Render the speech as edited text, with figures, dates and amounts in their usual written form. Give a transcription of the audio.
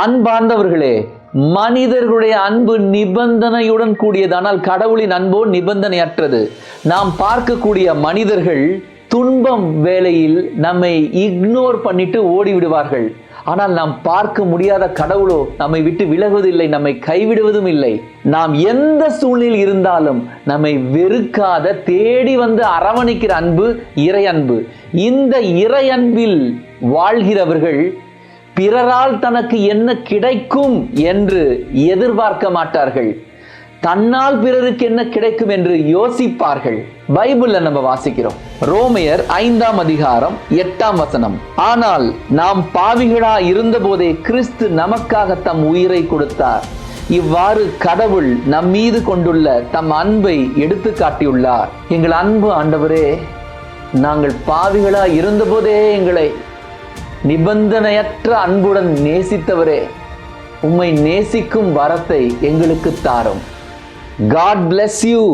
அன்பார்ந்தவர்களே, மனிதர்களுடைய அன்பு நிபந்தனையுடன் கூடியதானால் கடவுளின் அன்போ நிபந்தனையற்றது. நாம் பார்க்கக்கூடிய மனிதர்கள் துன்பம் வேளையில் நம்மை இக்னோர் பண்ணிட்டு ஓடிவிடுவார்கள். ஆனால் நாம் பார்க்க முடியாத கடவுளோ நம்மை விட்டு விலகுவதில்லை, நம்மை கைவிடுவதும் இல்லை. நாம் எந்த சூழ்நிலையில் இருந்தாலும் நம்மை வெறுக்காத, தேடி வந்து அரவணைக்கிற அன்பு இறை அன்பு. இந்த இறை அன்பில் வாழ்கிறவர்கள் பிறரால் தனக்கு என்ன கிடைக்கும் என்று எதிர்பார்க்க மாட்டார்கள். தன்னால் பிறருக்கு என்ன கிடைக்கும் என்று யோசிப்பார்கள். பைபிள்ல நம்ம வாசிக்கிறோம், ரோமையர் 5ஆம் அதிகாரம் 8ஆம் வசனம், ஆனால் நாம் பாவிகளா இருந்த போதே கிறிஸ்து நமக்காக தம் உயிரை கொடுத்தார். இவ்வாறு கடவுள் நம் மீது கொண்டுள்ள தம் அன்பை எடுத்து காட்டியுள்ளார். எங்கள் அன்பு ஆண்டவரே, நாங்கள் பாவிகளா இருந்த போதே எங்களை நிபந்தனையற்ற அன்புடன் நேசித்தவரே, உம்மை நேசிக்கும் வரத்தை எங்களுக்கு தாரும். God bless you.